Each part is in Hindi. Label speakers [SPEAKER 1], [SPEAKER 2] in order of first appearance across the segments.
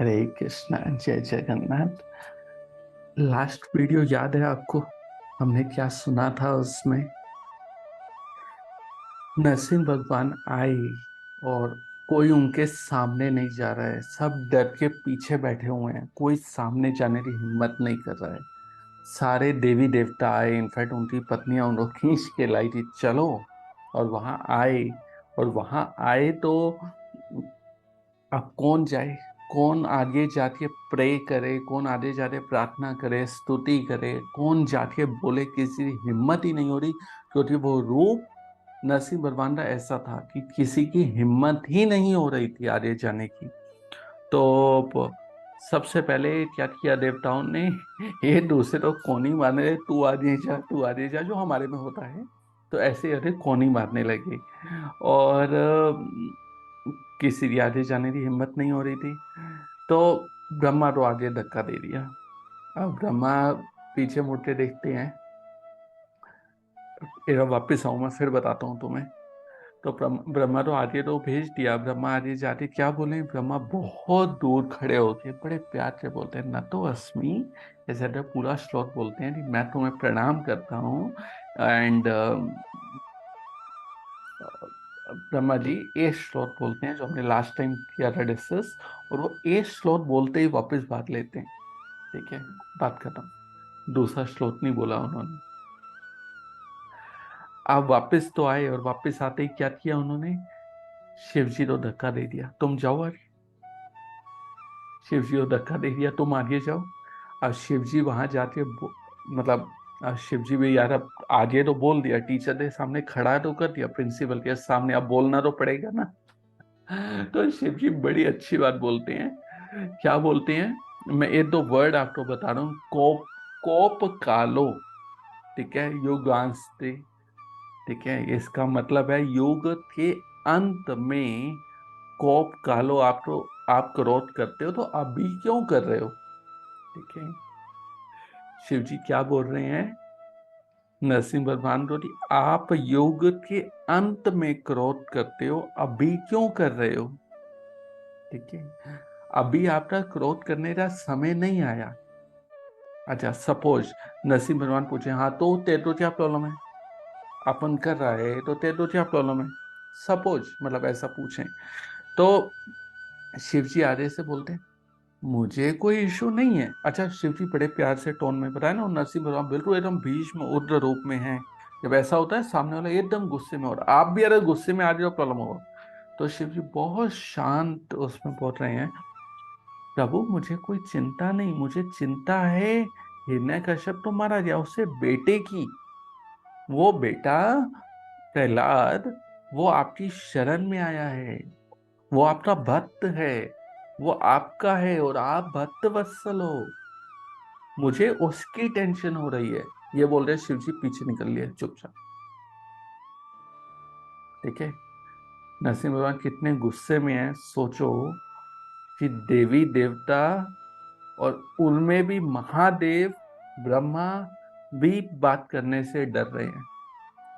[SPEAKER 1] हरे कृष्णा जय जगन्नाथ। लास्ट वीडियो याद है आपको? हमने क्या सुना था उसमें? नरसिंह भगवान आए और कोई उनके सामने नहीं जा रहा है, सब डर के पीछे बैठे हुए हैं, कोई सामने जाने की हिम्मत नहीं कर रहा है। सारे देवी देवता आए, इनफैक्ट उनकी पत्नियां उनको खींच के लाई थी, चलो। और वहां आए, और वहां आए तो अब कौन जाए? कौन आगे जाके प्रे करे? कौन आगे जाके प्रार्थना करे, स्तुति करे? कौन जाके बोले? किसी की हिम्मत ही नहीं हो रही, क्योंकि वो रूप नरसिंह भगवान का ऐसा था कि किसी की हिम्मत ही नहीं हो रही थी आगे जाने की। तो सबसे पहले क्या किया देवताओं ने? ये दूसरे तो कोनी मारने लगे, तू आगे जा, तू आगे जा, जो हमारे में होता है। तो ऐसे अरे कोनी मारने लगे। और किसी की आगे जाने की हिम्मत नहीं हो रही थी। तो ब्रह्मा तो आगे धक्का दे दिया। अब ब्रह्मा पीछे मुड़ के देखते हैं। एक बार वापिस आऊं, मैं फिर बताता हूँ तुम्हें। तो ब्रह्मा तो आगे तो भेज दिया। ब्रह्मा आगे जाके क्या बोले? ब्रह्मा बहुत दूर खड़े होके बड़े प्यार से बोलते हैं, न तो अस्मि। ऐसे तो पूरा श्लोक बोलते हैं कि मैं तुम्हें प्रणाम करता हूँ। एंड ब्रह्मा जी ए श्लोक बोलते हैं, जो हमने लास्ट टाइम किया था डिस्कस। और वो ए श्लोक बोलते ही वापस बात लेते हैं। ठीक है, बात खत्म। दूसरा श्लोक नहीं बोला उन्होंने। आप वापस तो आए, और वापस आते ही क्या किया उन्होंने? शिव जी को धक्का दे दिया, तुम जाओ आगे। शिव जी को धक्का दे दिया, तुम आगे जाओ। अब शिव जी वहां जाके मतलब शिव जी भी यार, अब आगे तो बोल दिया, टीचर के सामने खड़ा तो कर दिया, प्रिंसिपल के सामने, अब बोलना तो पड़ेगा ना। तो शिव जी बड़ी अच्छी बात बोलते हैं। क्या बोलते हैं? मैं एक दो वर्ड आपको बता रहा हूँ। कोप, कोप कालो। ठीक है, युगांस्ते। ठीक है, इसका मतलब है युग के अंत में कोप कालो। आप तो आप क्रोध करते हो, तो अभी क्यों कर रहे हो? ठीक है, शिव जी क्या बोल रहे हैं नरसिंह भगवान को? कि आप युग के अंत में क्रोध करते हो, अभी क्यों कर रहे हो? ठीक है, अभी आपका क्रोध करने का समय नहीं आया। अच्छा, सपोज नरसिंह भगवान पूछे, हाँ तो तेरे को क्या प्रॉब्लम है? अपन कर रहा है तो तेरे को क्या प्रॉब्लम है? सपोज मतलब ऐसा पूछें तो शिव जी आगे से बोलते हैं, मुझे कोई इशू नहीं है। अच्छा, शिव जी बड़े प्यार से टोन में बताया ना, और नरसिंह भगवान बिल्कुल एकदम भीष्म उग्र रूप में है। जब ऐसा होता है, सामने वाला एकदम गुस्से में, और आप भी अगर गुस्से में आ जाओ प्रॉब्लम होगा। तो शिव जी बहुत शांत उसमें बोल रहे हैं, प्रभु मुझे कोई चिंता नहीं, मुझे चिंता है हिरण्यकश्यप तो मारा गया, उससे बेटे की। वो बेटा प्रहलाद, वो आपकी शरण में आया है, वो आपका भक्त है, वो आपका है, और आप भक्त वत्सल हो। मुझे उसकी टेंशन हो रही है। ये बोल रहे शिव जी, पीछे निकल लिए चुपचाप। ठीक है, नरसिंह भगवान कितने गुस्से में है, सोचो कि देवी देवता, और उनमें भी महादेव ब्रह्मा भी बात करने से डर रहे हैं।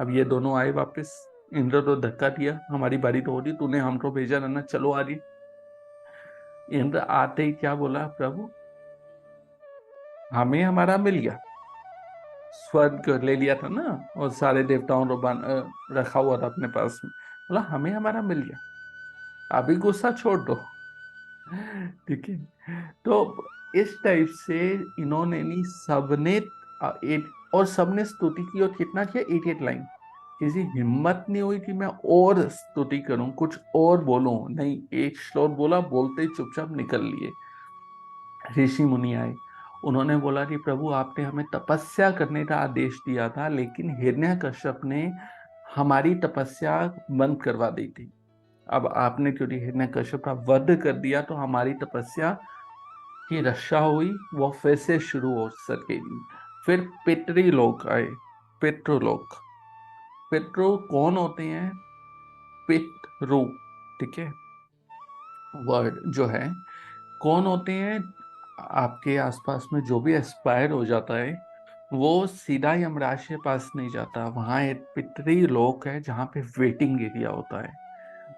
[SPEAKER 1] अब ये दोनों आए वापस। इंद्र तो धक्का दिया, हमारी बारी तो होगी, तूने हमको भेजा ना, चलो आ रही। इंद्र आते ही क्या बोला? प्रभु हमें हमारा मिल गया, स्वर्ग ले लिया था ना, और सारे देवताओं को रखा हुआ था अपने पास में। बोला हमें हमारा मिल गया, अभी गुस्सा छोड़ दो। ठीक है, तो इस टाइप से इन्होंने नहीं, सबने और सबने स्तुति की, और कितना किया? 88 लाइन। किसी हिम्मत नहीं हुई कि मैं और स्तुति करूं, कुछ और बोलूं, नहीं, एक श्लोक बोला, बोलते ही चुपचाप निकल लिए। ऋषि मुनि आए, उन्होंने बोला कि प्रभु आपने हमें तपस्या करने का आदेश दिया था, लेकिन हिरण्यकश्यप ने हमारी तपस्या बंद करवा दी थी। अब आपने क्योंकि हिरण्यकश्यप का वध कर दिया, तो हमारी तपस्या की रक्षा हुई, वो फिर से शुरू हो सकेगी। फिर पितृलोक आए। पितृलोक, पितृ कौन होते हैं? पितृ, ठीक है, वर्ड जो है, कौन होते हैं? आपके आसपास में जो भी एक्सपायर हो जाता है, वो सीधा यमराज के पास नहीं जाता। वहां एक पितरी लोक है, जहाँ पे वेटिंग एरिया होता है।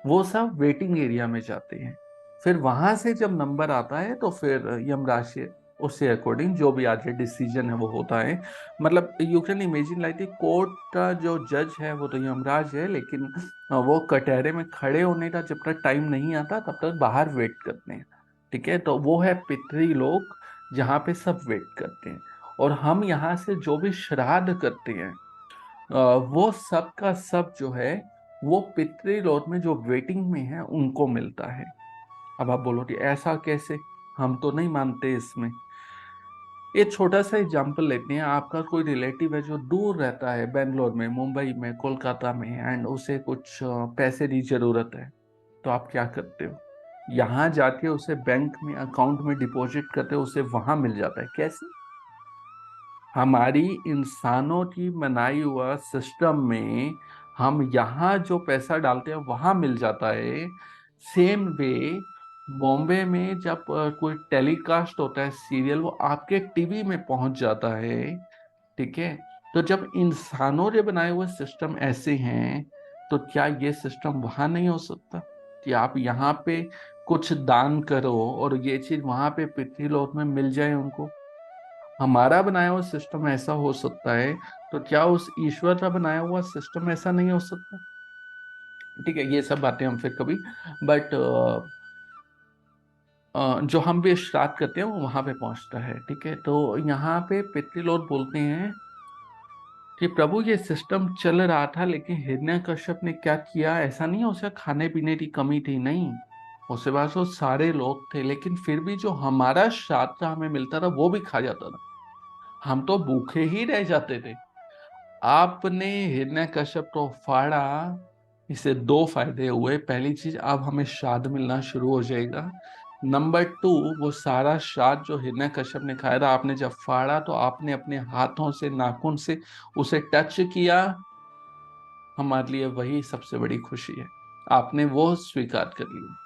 [SPEAKER 1] वो सब वेटिंग एरिया में जाते हैं। फिर वहां से जब नंबर आता है तो फिर यमराज से उससे अकॉर्डिंग जो भी आगे डिसीजन है वो होता है। मतलब you can imagine like court का जो जज है वो तो यमराज है, लेकिन वो कटहरे में खड़े होने का जब तक टाइम नहीं आता तब तक बाहर वेट करते हैं। ठीक है, तो वो है पितरी लोग जहाँ पे सब वेट करते हैं। और हम यहाँ से जो भी श्राद्ध करते हैं वो सब का सब जो है वो पितृलोक में जो वेटिंग में है उनको मिलता है। अब आप बोलोगे ऐसा कैसे, हम तो नहीं मानते इसमें। एक छोटा सा एग्जांपल लेते हैं। आपका कोई रिलेटिव है जो दूर रहता है, बेंगलोर में, मुंबई में, कोलकाता में, एंड उसे कुछ पैसे की जरूरत है, तो आप क्या करते हो? यहाँ जाके उसे बैंक में अकाउंट में डिपॉजिट करते हो, उसे वहां मिल जाता है। कैसे? हमारी इंसानों की बनाई हुआ सिस्टम में हम यहाँ जो पैसा डालते हैं वहां मिल जाता है। सेम वे बॉम्बे में जब कोई टेलीकास्ट होता है सीरियल, वो आपके टीवी में पहुंच जाता है। ठीक है, तो जब इंसानों के बनाए हुए सिस्टम ऐसे हैं, तो क्या ये सिस्टम वहां नहीं हो सकता कि आप यहाँ पे कुछ दान करो और ये चीज वहां पे पृथ्वीलोक में मिल जाए उनको? हमारा बनाया हुआ सिस्टम ऐसा हो सकता है, तो क्या उस ईश्वर का बनाया हुआ सिस्टम ऐसा नहीं हो सकता? ठीक है, ये सब बातें हम फिर कभी, बट जो हम भी श्राद्ध करते हैं वो वहां पे पहुंचता है। ठीक है, तो यहाँ पे पितृलोक बोलते हैं कि प्रभु ये सिस्टम चल रहा था, लेकिन हिरण्यकश्यप ने क्या किया, ऐसा नहीं है उसे खाने पीने की कमी थी, नहीं, उसके पास वो सारे लोग थे, लेकिन फिर भी जो हमारा श्राद्ध था हमें मिलता था वो भी खा जाता था। हम तो भूखे ही रह जाते थे। आपने हिरण्यकश्यप को फाड़ा, इससे दो फायदे हुए। पहली चीज, अब हमें श्राद्ध मिलना शुरू हो जाएगा। नंबर टू, वो सारा श्राद्ध जो हिरण्यकश्यप ने खाया था, आपने जब फाड़ा तो आपने अपने हाथों से, नाखून से उसे टच किया। हमारे लिए वही सबसे बड़ी खुशी है, आपने वो स्वीकार कर लिया।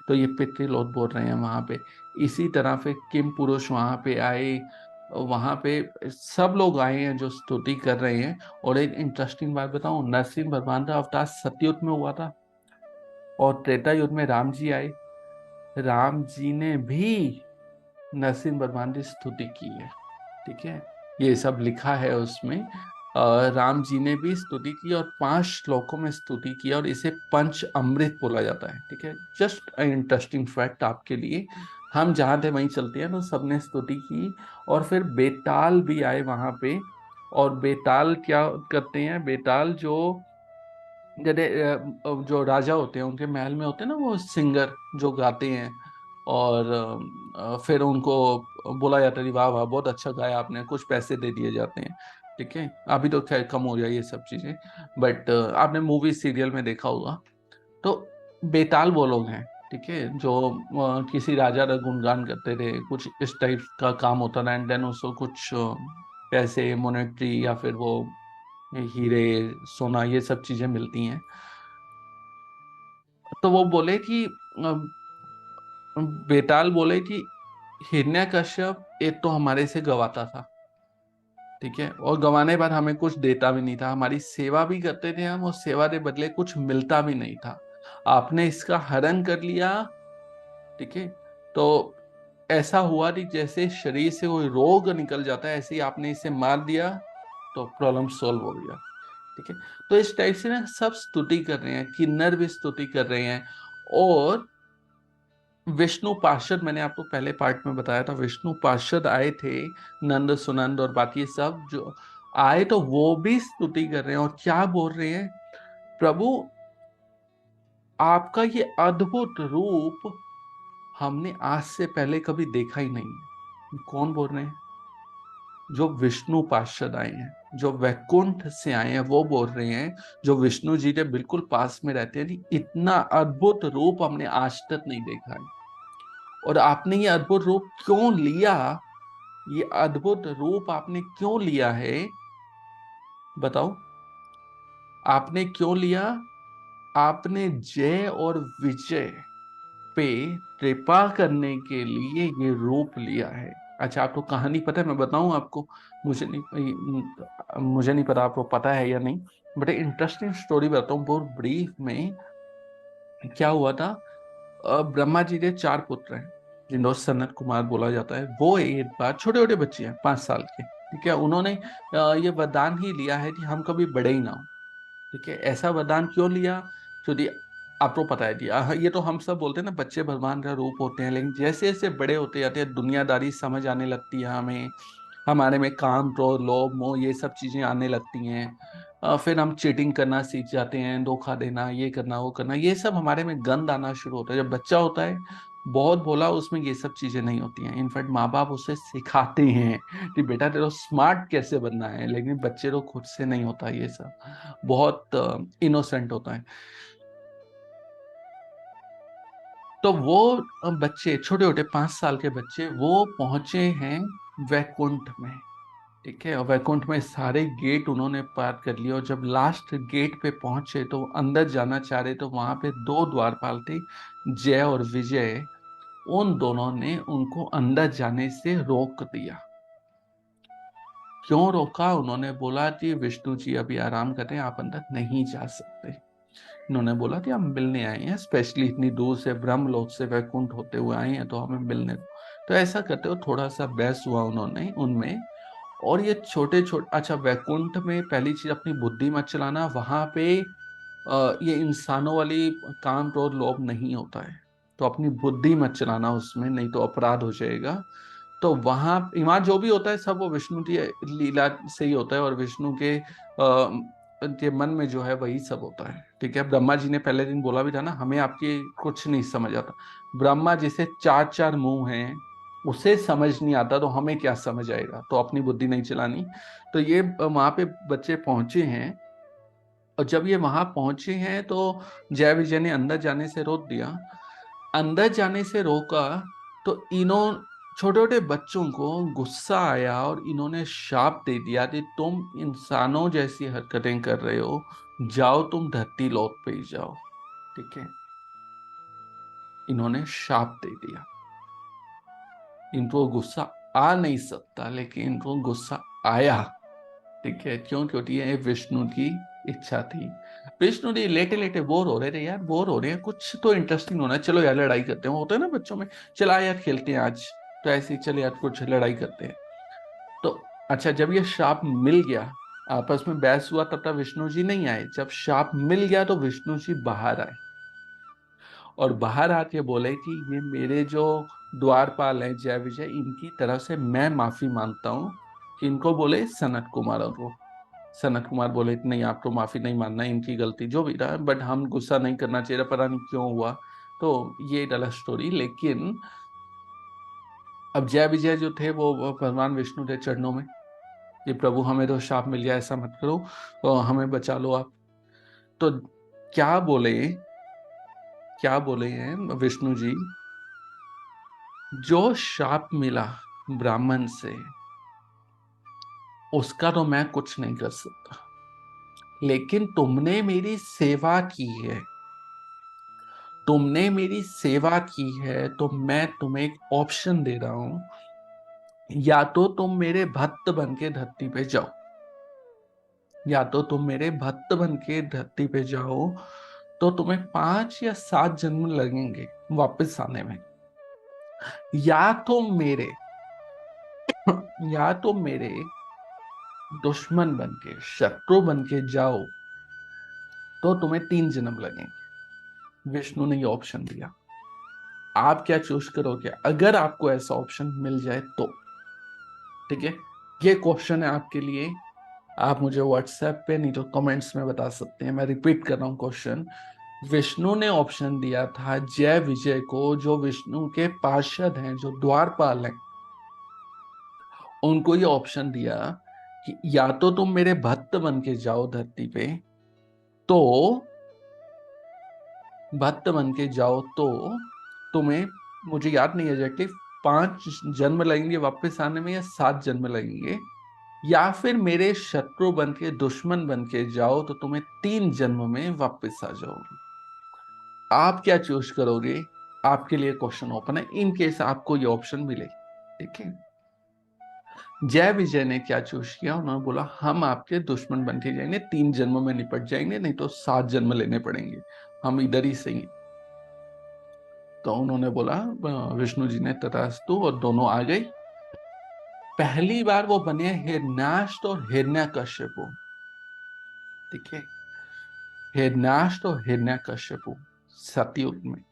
[SPEAKER 1] तो ये पितृलोक बोल रहे हैं वहां पे। इसी तरह फिर किम पुरुष वहां पे आए, वहां पे सब लोग आए हैं जो स्तुति कर रहे हैं। और एक इंटरेस्टिंग बात बताऊं, नरसिंह भगवान का अवतार सतयुग में हुआ था और त्रेता युग में राम जी आए। राम जी ने भी नरसिंह भगवान की स्तुति की है। ठीक है, ये सब लिखा है उसमें। राम जी ने भी स्तुति की और 5 श्लोकों में स्तुति की, और इसे पंच अमृत बोला जाता है। ठीक है, जस्ट इंटरेस्टिंग फैक्ट आपके लिए। हम जहाँ थे वहीं चलते हैं, तो सबने स्तुति की। और फिर बेताल भी आए वहां पे। और बेताल क्या करते हैं? बेताल जो जैसे जो राजा होते हैं उनके महल में होते हैं ना, वो सिंगर जो गाते हैं, और फिर उनको बोला जाता है कि वाह वाह बहुत अच्छा गाया आपने, कुछ पैसे दे दिए जाते हैं। ठीक है, अभी तो खैर कम हो गया ये सब चीजें, बट आपने मूवी सीरियल में देखा होगा। तो बेताल वो लोग हैं, ठीक है, जो किसी राजा का गुणगान करते थे, कुछ इस टाइप का काम होता था। एंड देन उसको कुछ पैसे, मोनेटरी, या फिर वो हीरे, सोना, ये सब चीजें मिलती हैं। तो वो बोले कि बेताल बोले कि हिरण्यकश्यप एक तो हमारे से गवाता था, ठीक है, और गंवाने पर हमें कुछ देता भी नहीं था, हमारी सेवा भी करते थे हम, और सेवा के बदले कुछ मिलता भी नहीं था। आपने इसका हरण कर लिया। ठीक है, तो ऐसा हुआ कि जैसे शरीर से कोई रोग निकल जाता है, ऐसे ही आपने इसे मार दिया तो प्रॉब्लम सॉल्व हो गया। ठीक है, तो इस टाइप से ना सब स्तुति कर रहे हैं, किन्नर भी स्तुति कर रहे हैं। और विष्णु पार्षद, मैंने आपको पहले पार्ट में बताया था, विष्णु पार्षद आए थे, नंद सुनंद और बाकी सब जो आए, तो वो भी स्तुति कर रहे हैं। और क्या बोल रहे हैं? प्रभु, आपका ये अद्भुत रूप हमने आज से पहले कभी देखा ही नहीं है। कौन बोल रहे हैं? जो विष्णु पार्षद आए हैं, जो वैकुंठ से आए हैं, वो बोल रहे हैं, जो विष्णु जी के बिल्कुल पास में रहते हैं, कि इतना अद्भुत रूप हमने आज तक नहीं देखा है। और आपने ये अद्भुत रूप क्यों लिया? ये अद्भुत रूप आपने क्यों लिया है? बताओ, आपने क्यों लिया? आपने जय और विजय पे कृपा करने के लिए ये रूप लिया है। अच्छा, आपको कहानी पता है? मैं बताऊं आपको। मुझे नहीं पता आपको पता है या नहीं, बट इंटरेस्टिंग स्टोरी बताता हूँ बहुत ब्रीफ में। क्या हुआ था? ब्रह्मा जी के 4 पुत्र हैं जिनको सनत कुमार बोला जाता है। वो एक बार, छोटे छोटे बच्चे हैं 5 साल के, ठीक है, उन्होंने ये वरदान ही लिया है कि हम कभी बड़े ही ना हो। ठीक है, ऐसा वरदान क्यों लिया? क्योंकि आपको पता है, ये तो हम सब बोलते हैं ना, बच्चे भगवान का रूप होते हैं, लेकिन जैसे जैसे बड़े होते जाते हैं दुनियादारी समझ आने लगती है हमें, हमारे में काम, क्रोध, लोभ, मोह, ये सब चीजें आने लगती हैं। फिर हम चीटिंग करना सीख जाते हैं, धोखा देना, ये करना, वो करना, ये सब हमारे में गंद आना शुरू होता है। जब बच्चा होता है बहुत भोला, उसमें ये सब चीजें नहीं होती हैं। इनफैक्ट माँ बाप उसे सिखाते हैं कि बेटा तेरे को स्मार्ट कैसे बनना है, लेकिन बच्चे को खुद से नहीं होता ये सब, बहुत इनोसेंट होता है। तो वो बच्चे, छोटे छोटे 5 साल के बच्चे, वो पहुंचे हैं वैकुंठ में। ठीक है, और वैकुंठ में सारे गेट उन्होंने पार कर लिए, और जब लास्ट गेट पे पहुंचे तो अंदर जाना चाह रहे, तो वहां पे 2 द्वारपाल थे, जय और विजय। उन दोनों ने उनको अंदर जाने से रोक दिया। क्यों रोका? उन्होंने बोला कि विष्णु जी अभी आराम कर रहे हैं, आप अंदर नहीं जा सकते। इन्होंने बोला कि हम मिलने आए हैं, स्पेशली इतनी दूर से, ब्रह्मलोक से वैकुंठ होते हुए आए हैं, तो हमें मिलने दो। तो ऐसा करते हो थोड़ा सा बहस हुआ उन्होंने उनमें। और ये छोटे छोटे, अच्छा, वैकुंठ में पहली चीज अपनी बुद्धि मत चलाना, वहां पे ये इंसानों वाली काम, क्रोध, लोभ नहीं होता है। तो अपनी बुद्धि मत चलाना उसमें, नहीं तो अपराध हो जाएगा। तो वहां जो भी होता है सब वो विष्णु की लीला से ही होता है, और विष्णु के मन में जो है वही सब होता है। ठीक है, ब्रह्मा जी ने पहले दिन बोला भी था ना, हमें आपकी कुछ नहीं समझ आता। ब्रह्मा जी से 4 4 मुंह हैं, उसे समझ नहीं आता तो हमें क्या समझ आएगा? तो अपनी बुद्धि नहीं चलानी। तो ये वहां पे बच्चे पहुंचे हैं, और जब ये वहां पहुंचे हैं तो जय विजय ने अंदर जाने से रोक दिया। अंदर जाने से रोका तो इन्हों छोटे छोटे बच्चों को गुस्सा आया, और इन्होंने शाप दे दिया कि तुम इंसानों जैसी हरकतें कर रहे हो, जाओ तुम धरती लोक पे ही जाओ। ठीक है, इन्होंने शाप दे दिया। इनको गुस्सा आ नहीं सकता, लेकिन इनको गुस्सा आया। ठीक है, क्यों? क्योंकि ये विष्णु की इच्छा थी। विष्णु जी लेटे लेटे बोर हो रहे थे यार, बोर हो रहे हैं, कुछ तो इंटरेस्टिंग होना है, चलो यार लड़ाई करते हैं। होता है ना बच्चों में, चला यार खेलते हैं आज, तो ऐसे ही चले यार कुछ लड़ाई करते हैं। तो अच्छा, जब ये शाप मिल गया, आपस में बहस हुआ, तब तक विष्णु जी नहीं आए। जब शाप मिल गया तो विष्णु जी बाहर आए, और बाहर आके बोले कि ये मेरे जो द्वारपाल हैं जय विजय, इनकी तरफ से मैं माफी मांगता हूँ। कि इनको बोले सनत कुमार को। सनत कुमार बोले कि नहीं, आपको माफी नहीं मानना, इनकी गलती जो भी रहा, बट हम गुस्सा नहीं करना चाहिए, पता नहीं क्यों हुआ। तो ये डला स्टोरी। लेकिन अब जय विजय जो थे वो भगवान विष्णु के चरणों में, कि प्रभु हमें तो शाप मिल गया, ऐसा मत करो, तो हमें बचा लो आप। तो क्या बोले, क्या बोले हैं विष्णु जी? जो शाप मिला ब्राह्मण से, उसका तो मैं कुछ नहीं कर सकता, लेकिन तुमने मेरी सेवा की है, तुमने मेरी सेवा की है, तो मैं तुम्हें एक ऑप्शन दे रहा हूं। या तो तुम मेरे भक्त बन के धरती पे जाओ, या तो तुम मेरे भक्त बन के धरती पे जाओ, तो तुम्हें 5 या 7 जन्म लगेंगे वापस आने में। या तुम मेरे या तुम मेरे दुश्मन बन के, शत्रु बन के जाओ, तो तुम्हें 3 जन्म लगेंगे। विष्णु ने ये ऑप्शन दिया। आप क्या चूज करोगे अगर आपको ऐसा ऑप्शन मिल जाए तो? ठीक है, ये क्वेश्चन है आपके लिए। आप मुझे व्हाट्सएप पे नहीं तो कमेंट्स में बता सकते हैं। मैं रिपीट कर रहा हूँ क्वेश्चन। विष्णु ने ऑप्शन दिया था जय विजय को, जो विष्णु के पार्षद हैं, जो द्वारपाल हैं, उनको ये ऑप्शन दिया कि या तो तुम मेरे भक्त बन के जाओ धरती पे, तो भक्त बन के जाओ तो तुम्हें, मुझे याद नहीं एग्जैक्टली, 5 जन्म लगेंगे वापस आने में या 7 जन्म लगेंगे, या फिर मेरे शत्रु बन के, दुश्मन बन के जाओ, तो तुम्हें 3 जन्म में वापस आ जाओगे। आप क्या चूज करोगे? आपके लिए क्वेश्चन ओपन है, इन केस आपको ये ऑप्शन मिले। ठीक है, जय विजय ने क्या चूज किया? उन्होंने बोला हम आपके दुश्मन बन के जाएंगे, 3 जन्म में निपट जाएंगे, नहीं तो 7 जन्म लेने पड़ेंगे, हम इधर ही सही। तो उन्होंने बोला, विष्णु जी ने तथास्तु, और दोनों आ गई। पहली बार वो बने हिरण्याक्ष और हिरण्यकश्यपु। ठीक है, हिरण्याक्ष और हिरण्यकश्यपु सतयुग में।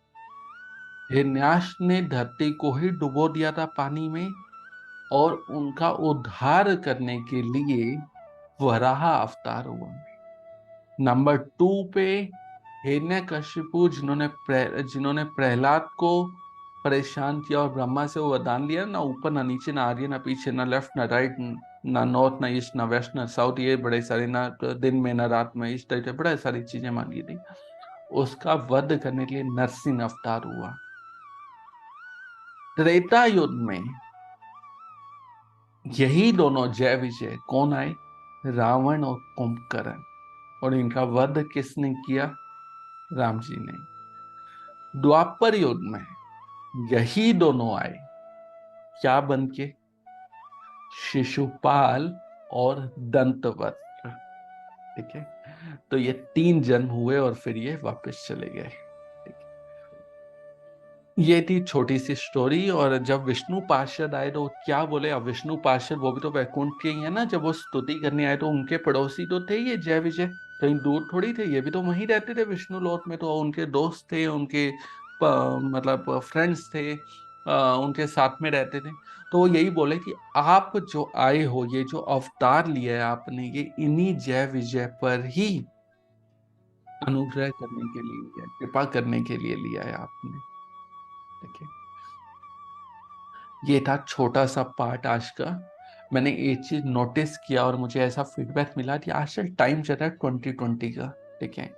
[SPEAKER 1] हिरण्याक्ष ने धरती को ही डुबो दिया था पानी में, और उनका उद्धार करने के लिए वराह अवतार हुआ। नंबर 2 पे हिरण्यकशिपु, जिन्होंने प्रहलाद को परेशान किया और ब्रह्मा से वो वरदान लिया, ना ऊपर ना नीचे ना आगे ना पीछे ना लेफ्ट ना राइट ना नॉर्थ ना ईस्ट ना वेस्ट ना साउथ, ये बड़े सारे, ना दिन में ना रात में, इस टाइप से बड़ा सारी चीजें मांगी थी। उसका वध करने के लिए नरसिंह अवतार हुआ। त्रेता युग में यही दोनों जय विजय कौन आए? रावण और कुंभकर्ण। और इनका वध किसने किया? राम जी ने। द्वापर युग में यही दोनों आए, क्या बन के? शिशुपाल और दंतवक्र। ठीक है, तो ये 3 जन्म हुए और फिर ये वापस चले गए। ये थी छोटी सी स्टोरी। और जब विष्णु पार्षद आए तो क्या बोले? अब विष्णु पार्षद वो भी तो वैकुंठ के ही है ना। जब वो स्तुति करने आए तो उनके पड़ोसी तो थे ये जय विजय, कहीं दूर थोड़ी थे, ये भी तो वहीं रहते थे विष्णु लोक में। तो उनके दोस्त थे, उनके मतलब फ्रेंड्स थे, उनके साथ में रहते थे। तो वो यही बोले कि आप जो आए हो, ये जो अवतार लिया है आपने, ये इन्हीं जय विजय पर ही अनुग्रह करने के लिए लिया है, कृपा करने के लिए लिया है आपने। देखिए, ये था छोटा सा पार्ट आज का। मैंने एक चीज नोटिस किया और मुझे ऐसा फीडबैक मिला कि आजकल टाइम चल रहा है 2020 का। ठीक है,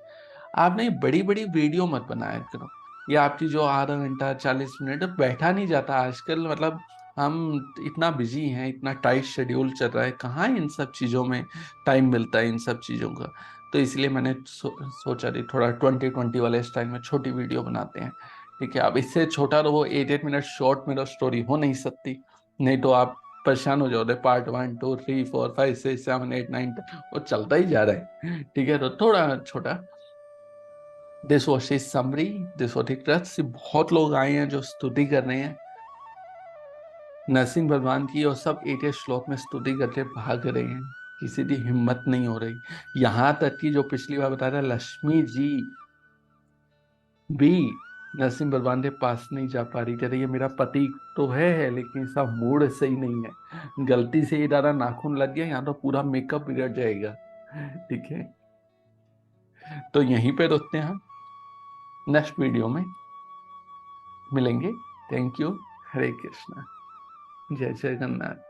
[SPEAKER 1] आपने बड़ी बड़ी वीडियो मत बनाया करो। ये आपकी जो आधा घंटा 40 मिनट बैठा नहीं जाता आजकल। मतलब हम इतना बिजी हैं, इतना टाइट शेड्यूल चल रहा है, कहाँ इन सब चीज़ों में टाइम मिलता है इन सब चीज़ों का। तो इसलिए मैंने सोचा कि थोड़ा 2020 वाले स्टाइल में छोटी वीडियो बनाते हैं। ठीक है, अब इससे छोटा तो वो 8 मिनट शॉर्ट में तो स्टोरी हो नहीं सकती, नहीं तो आप परेशान हो जाओगे। पार्ट 1 2 3 4 5 6 7 8 9 वो चलता ही जा रहा है। ठीक है, तो थोड़ा छोटा। This was his summary, this was his crux. बहुत लोग आए हैं जो स्तुति कर रहे हैं नरसिंह भगवान की, और सब 8 श्लोक में स्तुति करके भाग रहे हैं। किसी की हिम्मत नहीं हो रही। यहां तक कि जो पिछली बार बताया था, लक्ष्मी जी भी नरसिंह भगवान के पास नहीं जा पा रही। कह रही है मेरा पति तो है लेकिन इसका मूड सही नहीं है, गलती से ही ज्यादा नाखून लग गया, यहाँ तो पूरा मेकअप बिगड़ जाएगा। ठीक है, तो यहीं पे रुकते हैं हम, नेक्स्ट वीडियो में मिलेंगे। Thank you. हरे कृष्णा, जय जगन्नाथ।